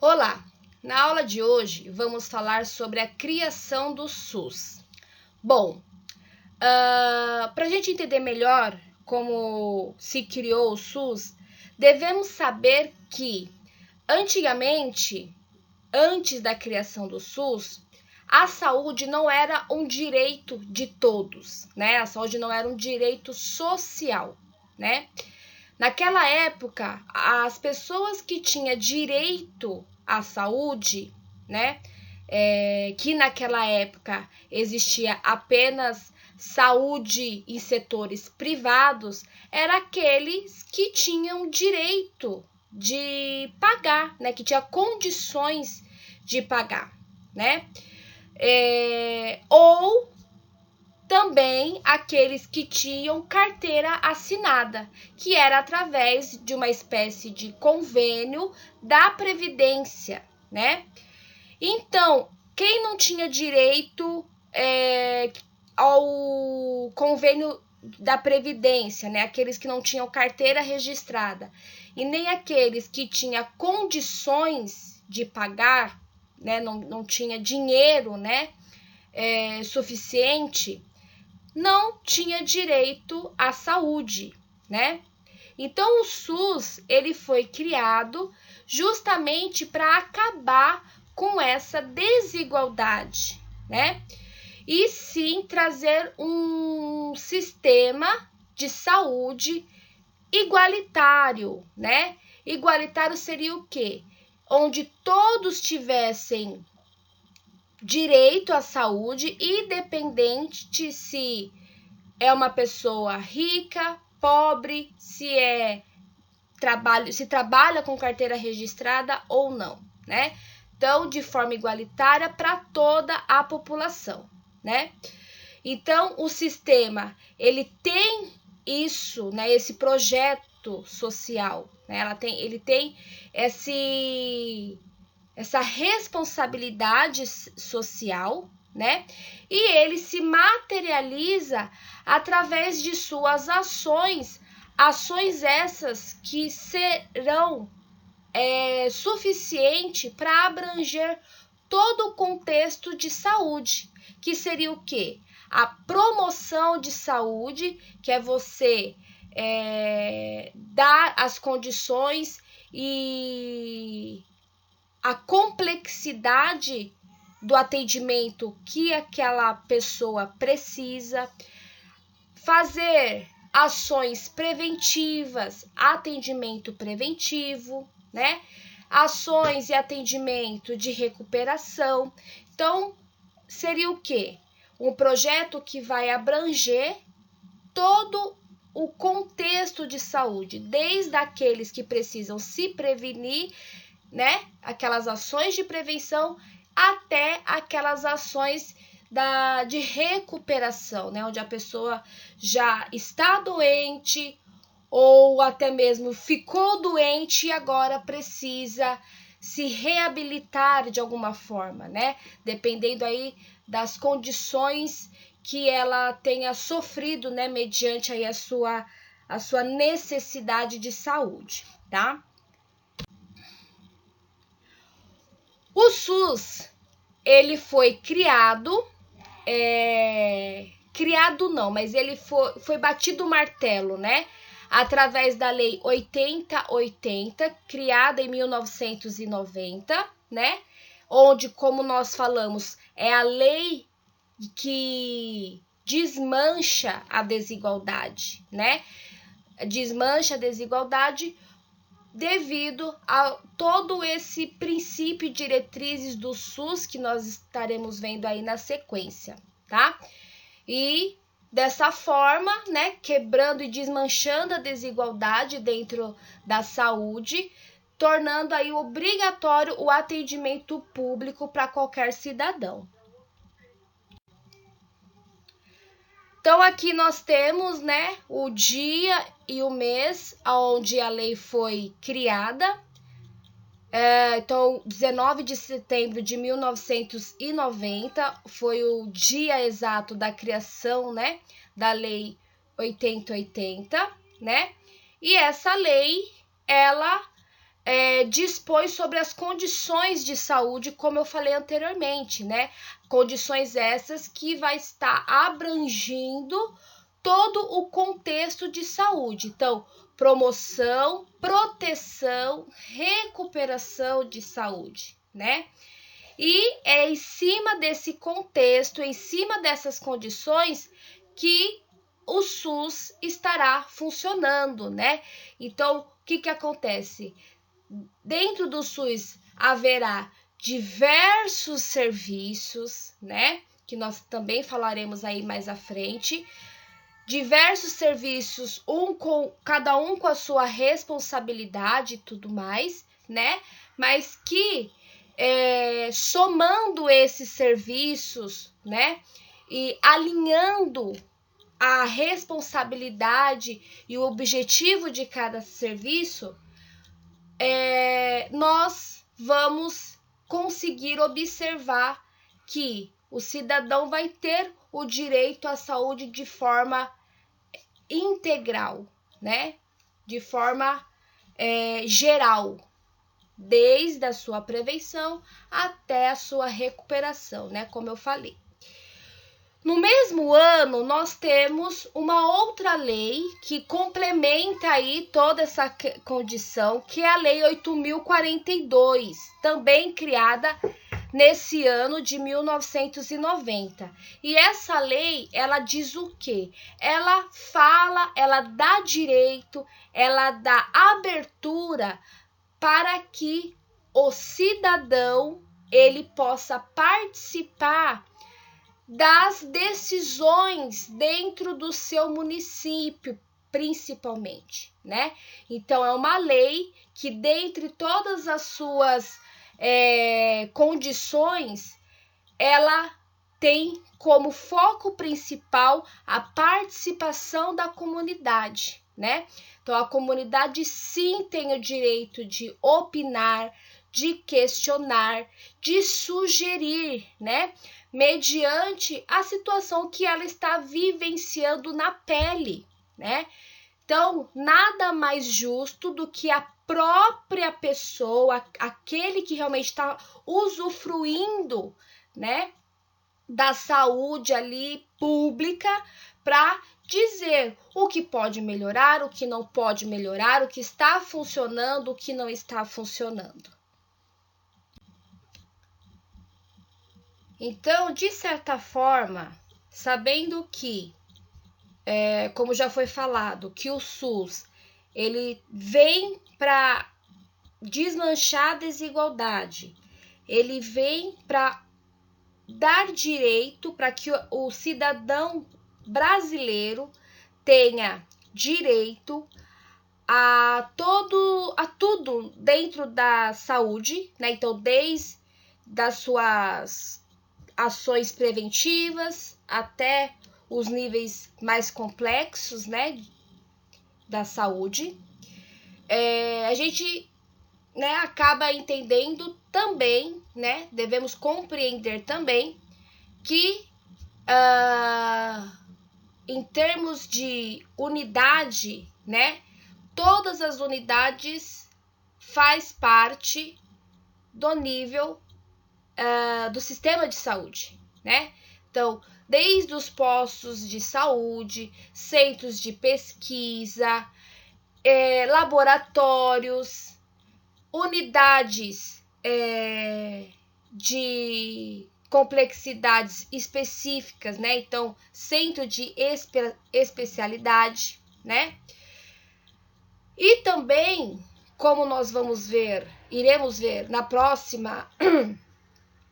Olá! Na aula de hoje vamos falar sobre a criação do SUS. Bom, para a gente entender melhor como se criou o SUS, devemos saber que antigamente, antes da criação do SUS, a saúde não era um direito de todos, né? A saúde não era um direito social, né? Naquela época, as pessoas que tinham direito à saúde, né? Que naquela época existia apenas saúde em setores privados, eram aqueles que tinham direito de pagar, né? Que tinha condições de pagar, né? Ou também aqueles que tinham carteira assinada, que era através de uma espécie de convênio da Previdência, né? Então, quem não tinha direito ao convênio da Previdência, né? Aqueles que não tinham carteira registrada, e nem aqueles que tinham condições de pagar, né? Não tinha dinheiro, né? Suficiente, não tinha direito à saúde, né? Então o SUS ele foi criado justamente para acabar com essa desigualdade, né? E sim trazer um sistema de saúde igualitário, né? Igualitário seria o quê? Onde todos tivessem direito à saúde, independente se é uma pessoa rica, pobre, se trabalha com carteira registrada ou não, né? Então, de forma igualitária para toda a população, né? Então, o sistema, ele tem isso, né? Esse projeto social, né? Ele tem essa responsabilidade social, né? E ele se materializa através de suas ações essas que serão suficiente para abranger todo o contexto de saúde, que seria o quê? A promoção de saúde, que é você dar as condições e a complexidade do atendimento que aquela pessoa precisa, fazer ações preventivas, atendimento preventivo, né? Ações e atendimento de recuperação. Então, seria o quê? Um projeto que vai abranger todo o contexto de saúde, desde aqueles que precisam se prevenir, né? Aquelas ações de prevenção até aquelas ações de recuperação, né? Onde a pessoa já está doente ou até mesmo ficou doente e agora precisa se reabilitar de alguma forma, né? Dependendo aí das condições que ela tenha sofrido, né? Mediante aí a sua necessidade de saúde, tá? O SUS, ele foi criado, mas ele foi batido o martelo, né? Através da Lei 8080, criada em 1990, né? Onde, como nós falamos, é a lei que desmancha a desigualdade, né? Desmancha a desigualdade devido a todo esse princípio e diretrizes do SUS que nós estaremos vendo aí na sequência, tá? E dessa forma, né, quebrando e desmanchando a desigualdade dentro da saúde, tornando aí obrigatório o atendimento público para qualquer cidadão. Então, aqui nós temos, né, o dia e o mês onde a lei foi criada. Então, 19 de setembro de 1990 foi o dia exato da criação, né, da Lei 8080, né? E essa lei, ela dispõe sobre as condições de saúde, como eu falei anteriormente, né? Condições essas que vai estar abrangindo todo o contexto de saúde. Então, promoção, proteção, recuperação de saúde, né? E é em cima desse contexto, em cima dessas condições, que o SUS estará funcionando, né? Então, o que acontece? Dentro do SUS haverá diversos serviços, né? Que nós também falaremos aí mais à frente. Diversos serviços, cada um com a sua responsabilidade e tudo mais, né? Mas que somando esses serviços, né? E alinhando a responsabilidade e o objetivo de cada serviço, nós vamos conseguir observar que o cidadão vai ter o direito à saúde de forma integral, né? De forma geral, desde a sua prevenção até a sua recuperação, né? Como eu falei. No mesmo ano, nós temos uma outra lei que complementa aí toda essa condição, que é a Lei 8.042, também criada nesse ano de 1990. E essa lei, ela diz o quê? Ela fala, ela dá direito, ela dá abertura para que o cidadão ele possa participar das decisões dentro do seu município, principalmente, né? Então, é uma lei que, dentre todas as suas condições, ela tem como foco principal a participação da comunidade, né? Então, a comunidade sim tem o direito de opinar, de questionar, de sugerir, né? Mediante a situação que ela está vivenciando na pele, né? Então, nada mais justo do que a própria pessoa, aquele que realmente está usufruindo, né, da saúde ali pública, para dizer o que pode melhorar, o que não pode melhorar, o que está funcionando, o que não está funcionando. Então, de certa forma, sabendo que, como já foi falado, que o SUS ele vem para desmanchar a desigualdade, ele vem para dar direito para que o cidadão brasileiro tenha direito a tudo dentro da saúde, né? Então, desde das suas ações preventivas até os níveis mais complexos, né, da saúde, a gente, né, acaba entendendo também, né, devemos compreender também que em termos de unidade, né, todas as unidades faz parte do nível do sistema de saúde, né? Então, desde os postos de saúde, centros de pesquisa, laboratórios, unidades de complexidades específicas, né? Então, centro de especialidade, né? E também, como nós iremos ver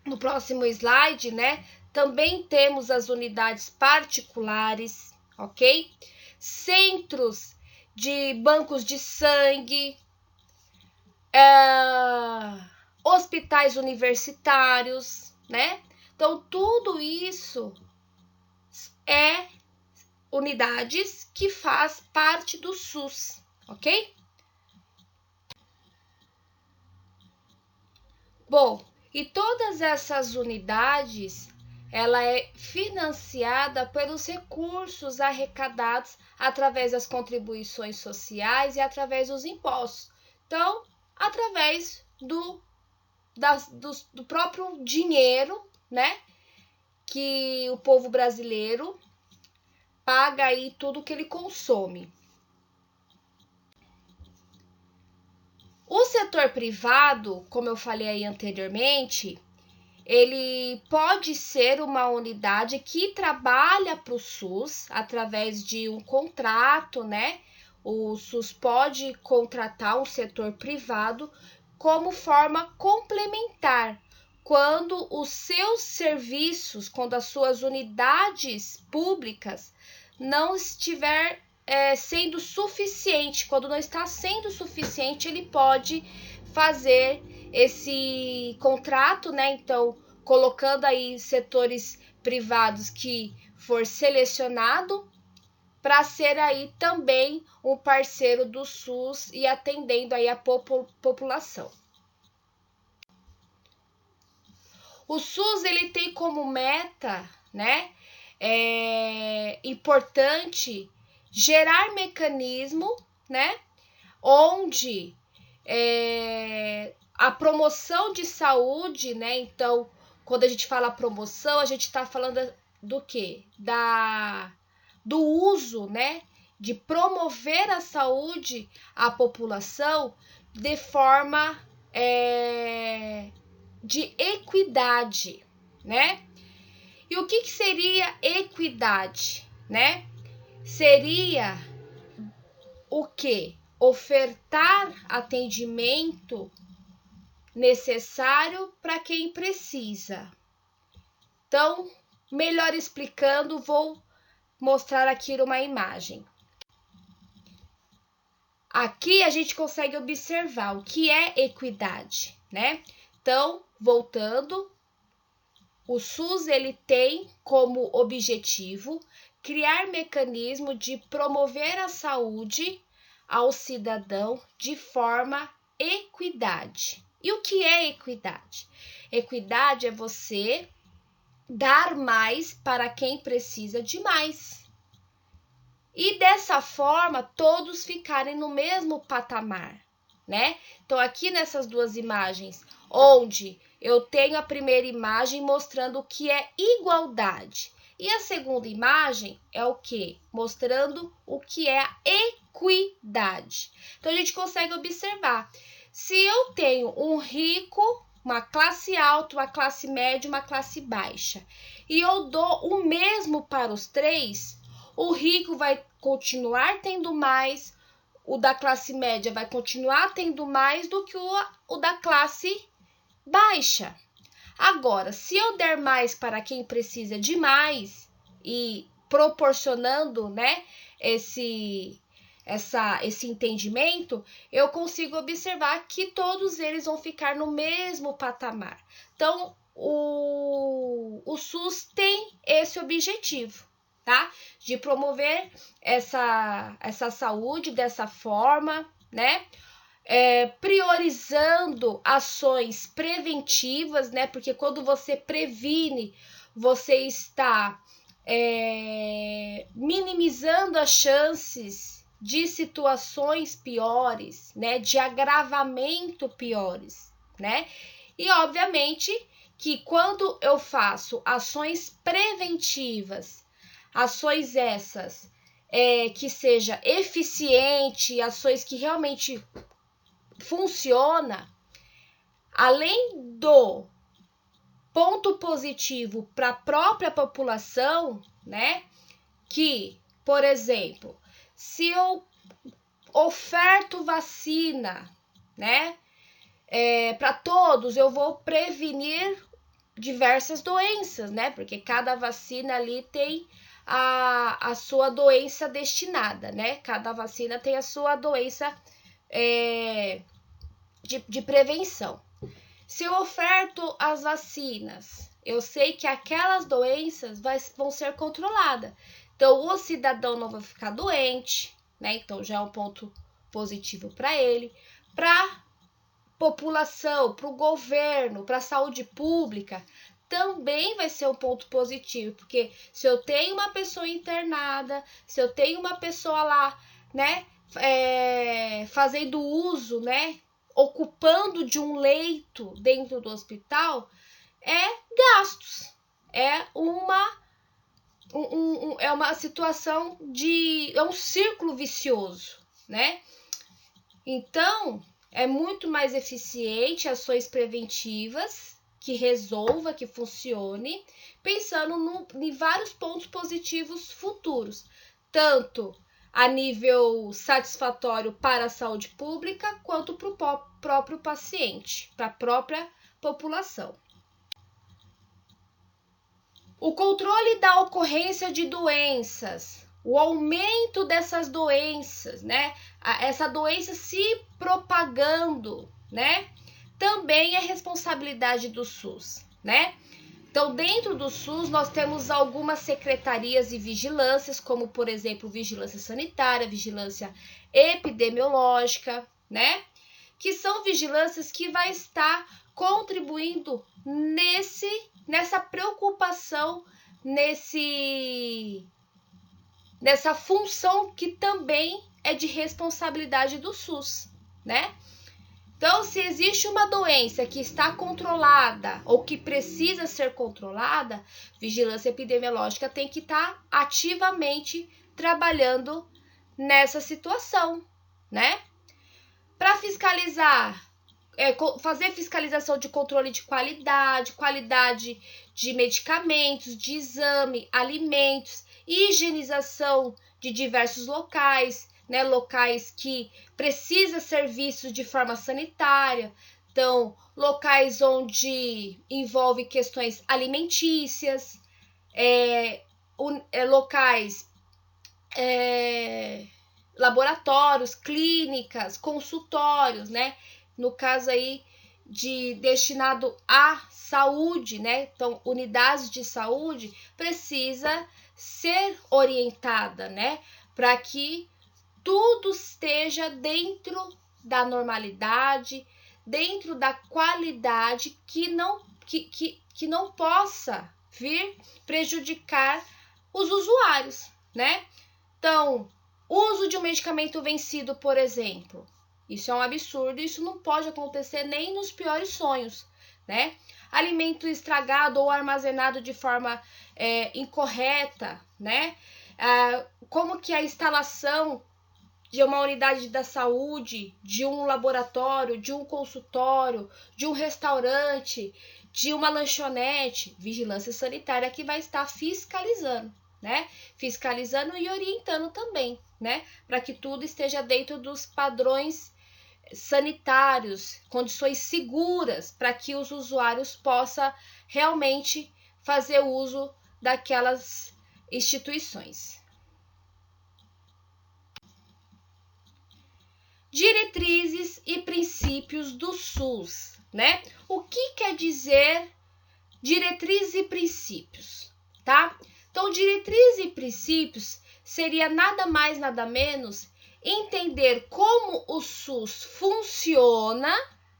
no próximo slide, né? Também temos as unidades particulares, ok? Centros de bancos de sangue, hospitais universitários, né? Então, tudo isso é unidades que faz parte do SUS, ok? Bom, e todas essas unidades, ela é financiada pelos recursos arrecadados através das contribuições sociais e através dos impostos. Então, através através do próprio dinheiro, né? Que o povo brasileiro paga aí tudo que ele consome. O setor privado, como eu falei aí anteriormente, ele pode ser uma unidade que trabalha para o SUS através de um contrato, né? O SUS pode contratar um setor privado como forma complementar, quando os seus serviços, quando as suas unidades públicas não estiver sendo suficiente, quando não está sendo suficiente, ele pode fazer esse contrato, né? Então, colocando aí setores privados que for selecionado para ser aí também um parceiro do SUS e atendendo aí a população. O SUS ele tem como meta, né, importante gerar mecanismo, né, onde a promoção de saúde, né, então quando a gente fala promoção, a gente está falando do quê? Do uso, né, de promover a saúde à população de forma de equidade, né? E o que seria equidade, né? Seria o quê? Ofertar atendimento necessário para quem precisa. Então, melhor explicando, vou mostrar aqui uma imagem. Aqui a gente consegue observar o que é equidade, né? Então, voltando, o SUS ele tem como objetivo criar mecanismo de promover a saúde ao cidadão de forma equidade. E o que é equidade? Equidade é você dar mais para quem precisa de mais. E dessa forma, todos ficarem no mesmo patamar, né? Então, aqui nessas duas imagens, onde eu tenho a primeira imagem mostrando o que é igualdade. E a segunda imagem é o quê? Mostrando o que é a equidade. Então, a gente consegue observar. Se eu tenho um rico, uma classe alta, uma classe média, uma classe baixa, e eu dou o mesmo para os três, o rico vai continuar tendo mais, o da classe média vai continuar tendo mais do que o da classe baixa. Agora, se eu der mais para quem precisa de mais e proporcionando, né, esse entendimento, eu consigo observar que todos eles vão ficar no mesmo patamar. Então, o SUS tem esse objetivo, tá? De promover essa saúde dessa forma, né? Priorizando ações preventivas, né? Porque quando você previne, você está minimizando as chances de situações piores, né? De agravamento piores, né? E obviamente que quando eu faço ações preventivas, ações essas que seja eficiente, ações que realmente funciona, além do ponto positivo para a própria população, né? Que, por exemplo, se eu oferto vacina, né? Para todos, eu vou prevenir diversas doenças, né? Porque cada vacina ali tem a sua doença destinada, né? Cada vacina tem a sua doença de prevenção. Se eu oferto as vacinas, eu sei que aquelas doenças vão ser controladas. Então, o cidadão não vai ficar doente, né? Então, já é um ponto positivo para ele. Para população, para o governo, para a saúde pública, também vai ser um ponto positivo, porque se eu tenho uma pessoa internada, se eu tenho uma pessoa lá, né, fazendo uso, né, ocupando de um leito dentro do hospital é gastos. É uma situação é um círculo vicioso, né? Então, é muito mais eficiente ações preventivas que resolva, que funcione, pensando em vários pontos positivos futuros, tanto a nível satisfatório para a saúde pública, quanto para o próprio paciente, para a própria população. O controle da ocorrência de doenças, o aumento dessas doenças, né? Essa doença se propagando, né? Também é responsabilidade do SUS, né? Então, dentro do SUS, nós temos algumas secretarias e vigilâncias, como, por exemplo, vigilância sanitária, vigilância epidemiológica, né? Que são vigilâncias que vai estar contribuindo nessa preocupação, nessa função que também é de responsabilidade do SUS, né? Então, se existe uma doença que está controlada ou que precisa ser controlada, vigilância epidemiológica tem que estar ativamente trabalhando nessa situação, né? Para fiscalizar, fazer fiscalização de controle de qualidade de medicamentos, de exame, alimentos, higienização de diversos locais, né, locais que precisam ser vistos de forma sanitária, então, locais onde envolve questões alimentícias, locais, laboratórios, clínicas, consultórios, né, no caso aí destinado à saúde, né, então, unidades de saúde precisa ser orientada, né, para que tudo esteja dentro da normalidade, dentro da qualidade que não possa vir prejudicar os usuários, né? Então, uso de um medicamento vencido, por exemplo, isso é um absurdo, isso não pode acontecer nem nos piores sonhos, né? Alimento estragado ou armazenado de forma incorreta, né? Como que a instalação de uma unidade da saúde, de um laboratório, de um consultório, de um restaurante, de uma lanchonete, vigilância sanitária que vai estar fiscalizando, né? Fiscalizando e orientando também, né? Para que tudo esteja dentro dos padrões sanitários, condições seguras, para que os usuários possam realmente fazer uso daquelas instituições. Diretrizes e princípios do SUS, né? O que quer dizer diretrizes e princípios, tá? Então, diretrizes e princípios seria nada mais, nada menos entender como o SUS funciona,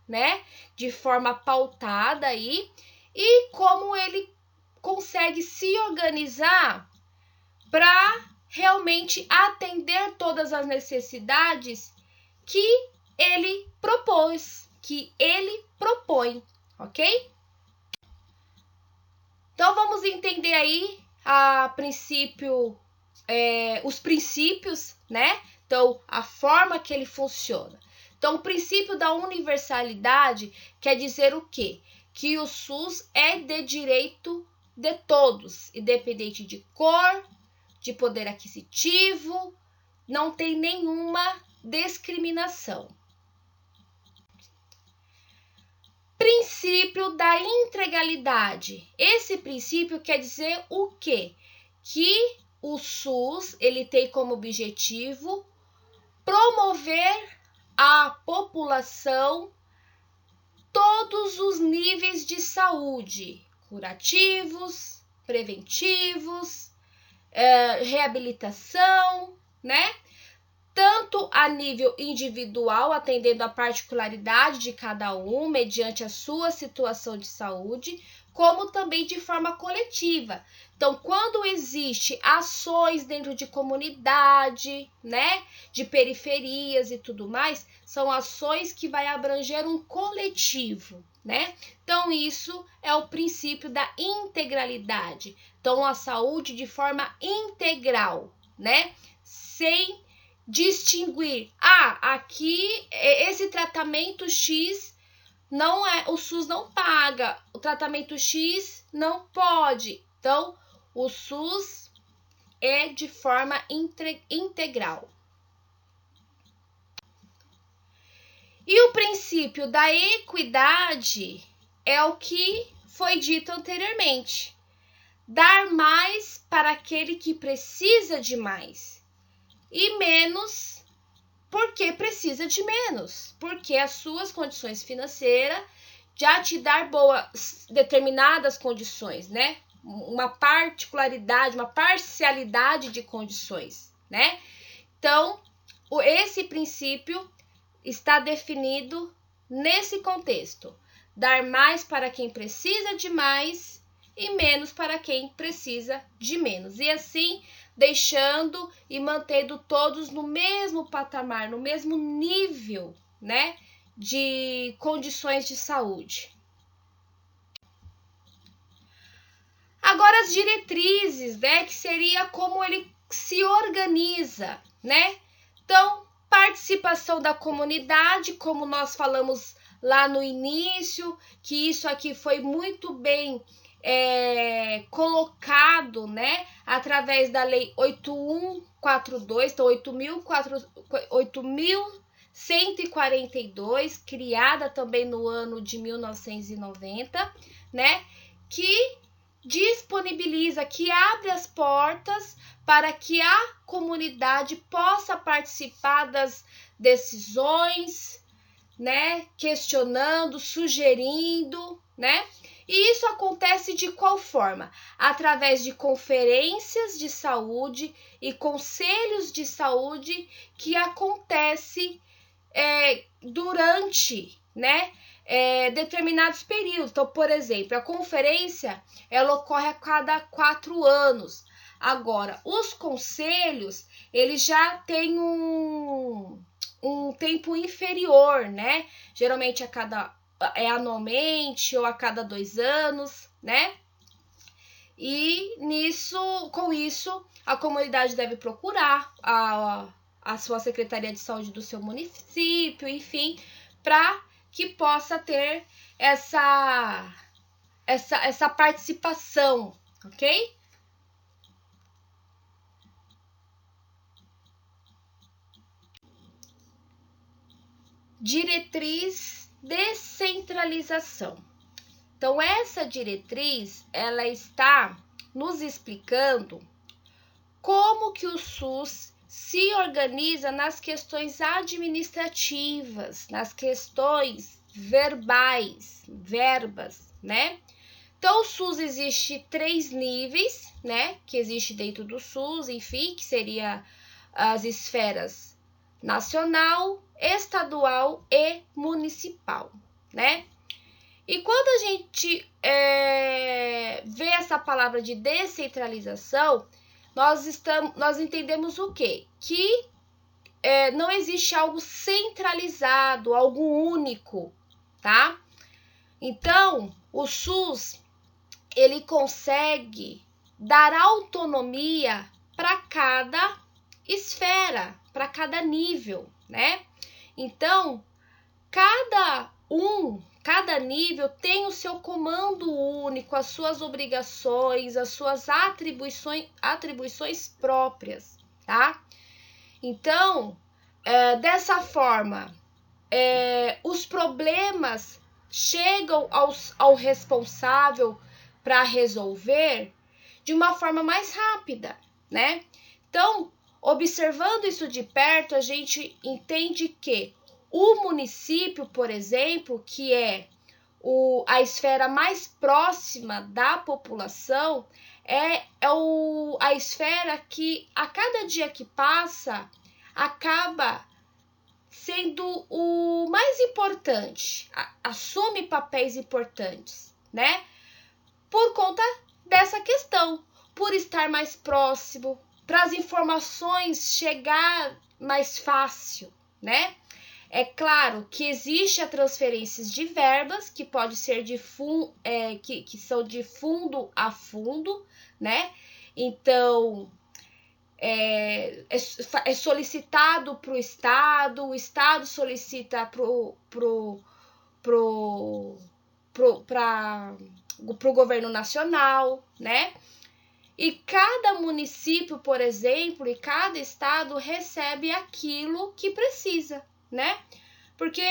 né? De forma pautada aí, e como ele consegue se organizar para realmente atender todas as necessidades que ele propõe, ok? Então, vamos entender aí os princípios, né? Então, a forma que ele funciona. Então, o princípio da universalidade quer dizer o quê? Que o SUS é de direito de todos, independente de cor, de poder aquisitivo, não tem nenhuma discriminação. Princípio da integralidade. Esse princípio quer dizer o quê? Que o SUS ele tem como objetivo promover à população todos os níveis de saúde, curativos, preventivos, reabilitação, né? tanto a nível individual, atendendo à particularidade de cada um, mediante a sua situação de saúde, como também de forma coletiva. Então, quando existe ações dentro de comunidade, né, de periferias e tudo mais, são ações que vai abranger um coletivo, né? Então, isso é o princípio da integralidade. Então, a saúde de forma integral, né? Sem distinguir, aqui esse tratamento X não é, o SUS não paga, o tratamento X não pode. Então, o SUS é de forma integral. E o princípio da equidade é o que foi dito anteriormente. Dar mais para aquele que precisa de mais e menos porque precisa de menos, porque as suas condições financeiras já te dar determinadas condições, né? Uma particularidade, uma parcialidade de condições, né? Então, esse princípio está definido nesse contexto: dar mais para quem precisa de mais e menos para quem precisa de menos. E assim, deixando e mantendo todos no mesmo patamar, no mesmo nível, né, de condições de saúde. Agora as diretrizes, né, que seria como ele se organiza, né? Então, participação da comunidade, como nós falamos lá no início, que isso aqui foi muito bem colocado, né, através da Lei 8142, então 8.142, criada também no ano de 1990, né, que disponibiliza, que abre as portas para que a comunidade possa participar das decisões, né, questionando, sugerindo, né? E isso acontece de qual forma? Através de conferências de saúde e conselhos de saúde que acontece durante, né, determinados períodos. Então, por exemplo, a conferência ela ocorre a cada 4 anos. Agora, os conselhos, eles já têm um tempo inferior, né? Geralmente anualmente ou a cada 2 anos, né? E com isso, a comunidade deve procurar a sua Secretaria de Saúde do seu município, enfim, para que possa ter essa participação, ok? Diretriz descentralização. Então, essa diretriz, ela está nos explicando como que o SUS se organiza nas questões administrativas, nas questões verbais, né? Então, o SUS existe 3 níveis, né? Que existe dentro do SUS, enfim, que seria as esferas nacional, estadual e municipal, né? E quando a gente vê essa palavra de descentralização, nós entendemos o quê? Que não existe algo centralizado, algo único, tá? Então, o SUS, ele consegue dar autonomia para cada esfera, para cada nível, né? Então, cada nível tem o seu comando único, as suas obrigações, as suas atribuições próprias, tá? Então, dessa forma, os problemas chegam ao responsável para resolver de uma forma mais rápida, né? Então, observando isso de perto, a gente entende que o município, por exemplo, que é a esfera mais próxima da população, a esfera que a cada dia que passa, acaba sendo o mais importante, assume papéis importantes, né? Por conta dessa questão, por estar mais próximo, para as informações chegar mais fácil, né? É claro que existe a transferências de verbas, que pode ser que são de fundo a fundo, né? Então, é solicitado para o Estado solicita para o governo nacional, né? E cada município, por exemplo, e cada estado recebe aquilo que precisa, né? Porque,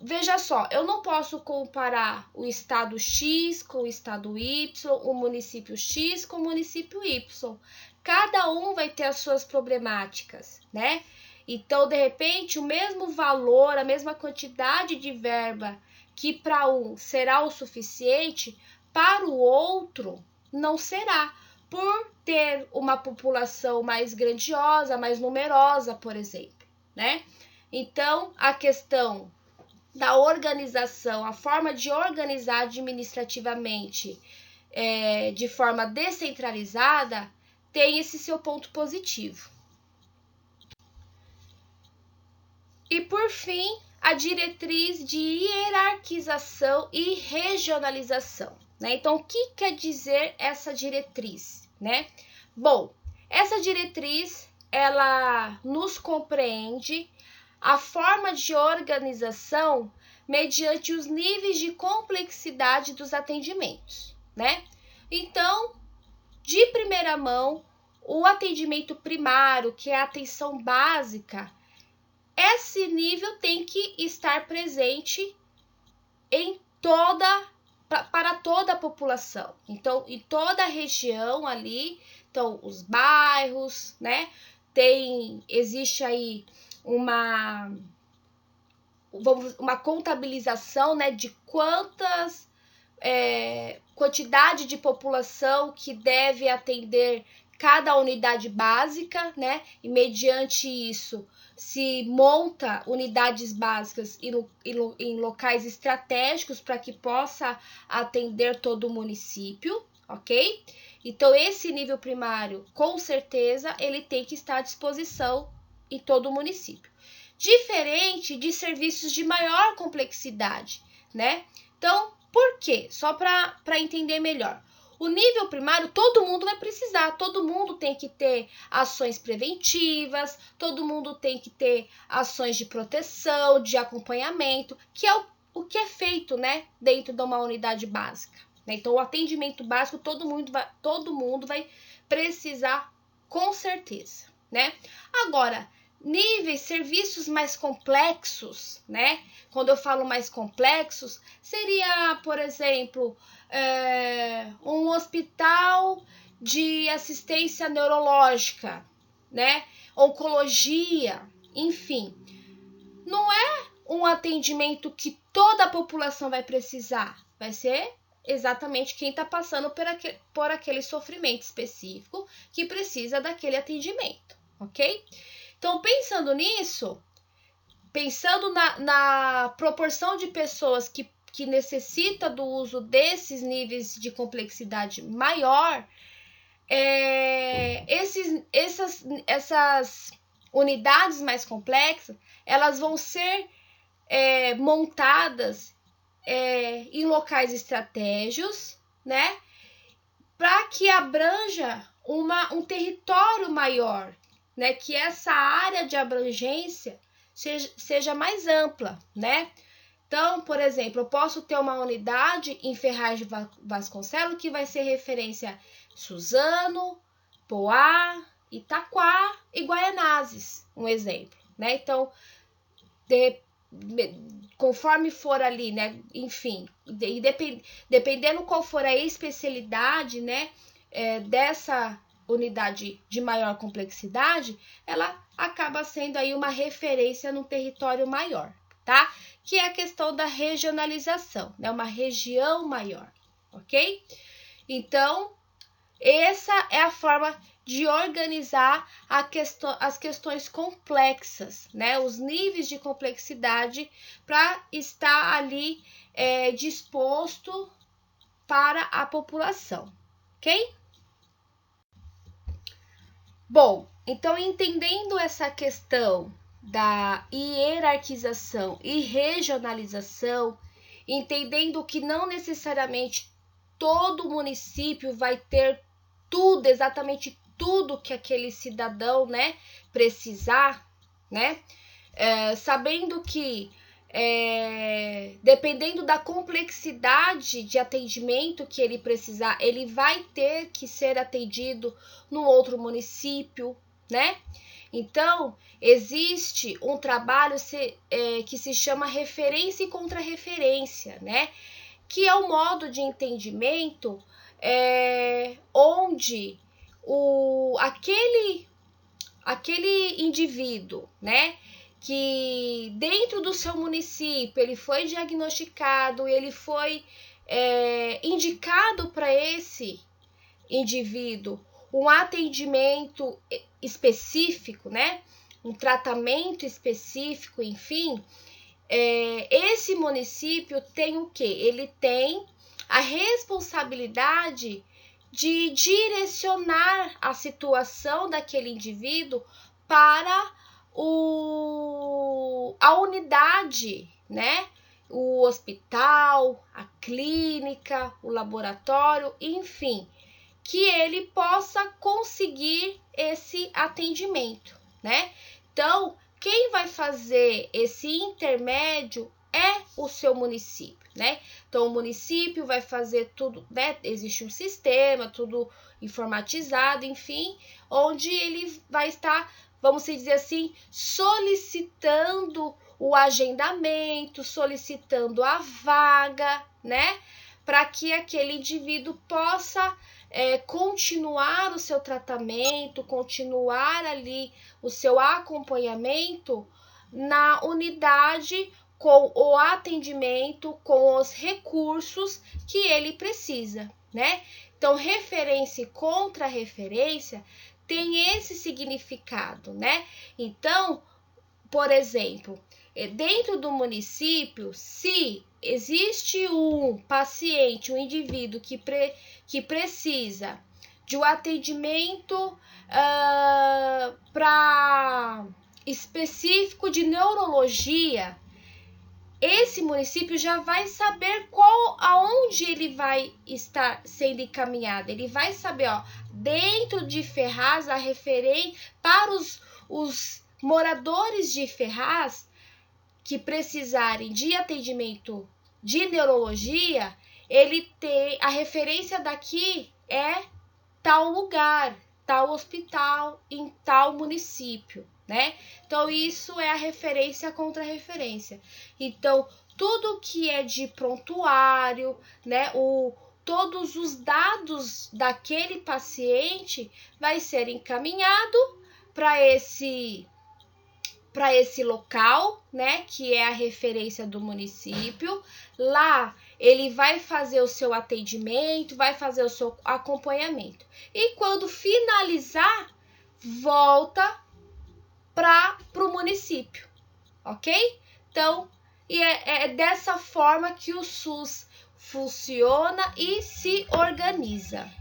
veja só, eu não posso comparar o estado X com o estado Y, o município X com o município Y. Cada um vai ter as suas problemáticas, né? Então, de repente, o mesmo valor, a mesma quantidade de verba que para um será o suficiente, para o outro não será, por ter uma população mais grandiosa, mais numerosa, por exemplo, né? Então, a questão da organização, a forma de organizar administrativamente de forma descentralizada, tem esse seu ponto positivo. E, por fim, a diretriz de hierarquização e regionalização, né? Então, o que quer dizer essa diretriz, né? Bom, essa diretriz, ela nos compreende a forma de organização mediante os níveis de complexidade dos atendimentos, né? Então, de primeira mão, o atendimento primário, que é a atenção básica, esse nível tem que estar presente para toda a população. Então, em toda a região ali, então, os bairros, né? Existe aí uma contabilização, né, de quantidade de população que deve atender cada unidade básica, né? E mediante isso se monta unidades básicas em locais estratégicos para que possa atender todo o município, ok? Então, esse nível primário, com certeza, ele tem que estar à disposição em todo o município. Diferente de serviços de maior complexidade, né? Então, por quê? Só para entender melhor. O nível primário, todo mundo vai precisar, todo mundo tem que ter ações preventivas, todo mundo tem que ter ações de proteção, de acompanhamento, que é o que é feito, né, dentro de uma unidade básica, né? Então, o atendimento básico, todo mundo vai precisar, com certeza, né? Agora, serviços mais complexos, né? Quando eu falo mais complexos, seria, por exemplo, um hospital de assistência neurológica, né? Oncologia, enfim. Não é um atendimento que toda a população vai precisar, vai ser exatamente quem está passando por aquele sofrimento específico que precisa daquele atendimento, ok? Então, pensando nisso, pensando na proporção de pessoas que necessita do uso desses níveis de complexidade maior, essas unidades mais complexas, elas vão ser montadas em locais estratégicos, né, para que abranja um território maior, né, que essa área de abrangência seja mais ampla, né? Então, por exemplo, eu posso ter uma unidade em Ferraz de Vasconcelos que vai ser referência Suzano, Poá, Itaquá e Guaianazes, um exemplo, né? Então, conforme for ali, né? Enfim, dependendo qual for a especialidade, né? Dessa unidade de maior complexidade, ela acaba sendo aí uma referência num território maior, tá? Que é a questão da regionalização, né? Uma região maior, ok? Então, essa é a forma de organizar as questões complexas, né? Os níveis de complexidade para estar ali disposto para a população, ok? Bom, então entendendo essa questão da hierarquização e regionalização, entendendo que não necessariamente todo município vai ter tudo, exatamente tudo que aquele cidadão, né, precisar, né, sabendo que dependendo da complexidade de atendimento que ele precisar, ele vai ter que ser atendido no outro município, né? Então, existe um trabalho que se chama referência e contra-referência, né? Que é um modo de entendimento onde aquele indivíduo, né, que dentro do seu município ele foi diagnosticado, ele foi indicado para esse indivíduo um atendimento específico, né, um tratamento específico, enfim, esse município tem o quê? Ele tem a responsabilidade de direcionar a situação daquele indivíduo para a unidade, né? O hospital, a clínica, o laboratório, enfim, que ele possa conseguir esse atendimento, né? Então, quem vai fazer esse intermédio é o seu município, né? Então, o município vai fazer tudo, né? Existe um sistema, tudo informatizado, enfim, onde ele vai estar, vamos dizer assim, solicitando o agendamento, solicitando a vaga, né? Para que aquele indivíduo possa continuar o seu tratamento, continuar ali o seu acompanhamento na unidade com o atendimento, com os recursos que ele precisa, né? Então, referência e contra-referência tem esse significado, né? Então, por exemplo, dentro do município, se existe um paciente, um indivíduo que precisa de um atendimento específico de neurologia, esse município já vai saber aonde ele vai estar sendo encaminhado. Ele vai saber, ó, dentro de Ferraz, a referência para os moradores de Ferraz que precisarem de atendimento de neurologia, ele tem a referência daqui é tal lugar, tal hospital, em tal município, né? Então, isso é a referência contra referência. Então, tudo que é de prontuário, né? Todos os dados daquele paciente vai ser encaminhado para esse local, né, que é a referência do município. Lá ele vai fazer o seu atendimento, vai fazer o seu acompanhamento. E quando finalizar, volta para o município, ok? Então, é dessa forma que o SUS funciona e se organiza.